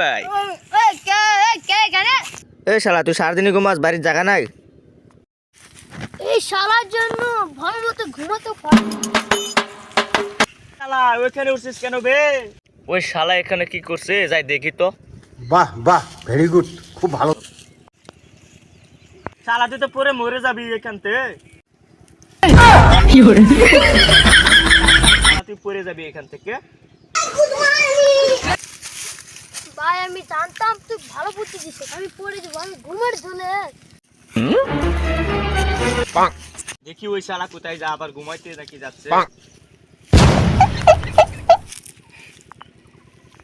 ভাই এ শালা তুই সারাদিনই ঘুমাস, বাড়ির জায়গা নাই? এই শালার জন্য ভালো মতো ঘুমাতে পারি। শালা ওইখানে উঠছিস কেন বে? ওই শালা এখানে কি করছে যাই দেখি তো। বাহ বাহ, ভেরি গুড, খুব ভালো। শালা তুই তো পরে মরে যাবি এখান থেকে। তুই পরে যাবি এখান থেকে। ভাই আমি জানতাম তুই ভালো বুদ্ধি দিস, আমি পড়ে যাবো, আমি ঘুমের জন্য। দেখি ওই শালা কোথায় যা, আবার ঘুমাইতে নাকি যাচ্ছে।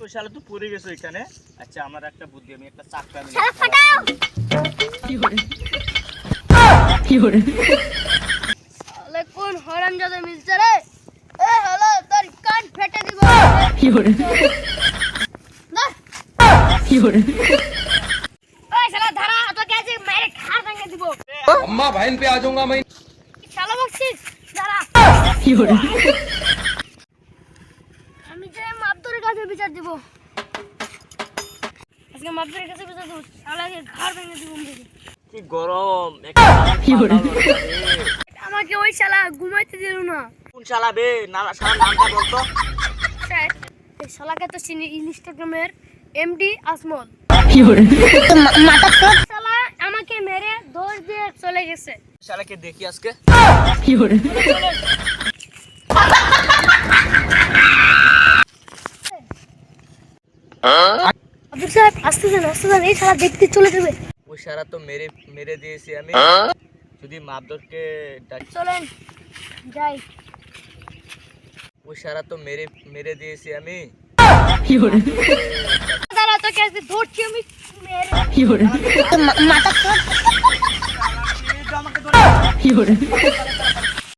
ওই শালা তুই পরে গেছো এখানে। আচ্ছা আমার একটা বুদ্ধি, আমি একটা চাকরা নিয়ে শালা ফাটাও। শালা কোন হারামজাদা মিলছে রে? এ হলো তোর কান ফেটে দিব। ধর। ওই শালা ধরা, তোকে আজ মেরে ঘাড় ভেঙে দিব। अम्मा बहन पे आ जाऊंगा मैं। শালা বকছিস ধরা। আমি যে মাপদরের কাছে বিচার দিব। আজকে মাপদরের কাছে বিচার দিব, শালাকে ঘাড় ভেঙে দিব। কি গরম। আমাকে ওই শালা ঘুমাইতে দিল না। কোন শালা বে? শালা নামটা বলতো। এই শালাকে তো চিনি, ইনস্টাগ্রামের এমডি আসমল। শালা আমাকে মেরে দৌড় দিয়ে চলে গেছে। শালাকে দেখি আজকে। আবু সাহেব আস্তে যান, এই শালা দেখতে চলে যাবে। ওই শালা তো মেরে মেরে দিয়েছি আমি। যদি মাপদরকে চলেন যাই। ওই শালা তো মেরে মেরে দিয়েছি আমি। দাঁড়া, তোকে আজকে ধরছি আমি মেরে। মাথা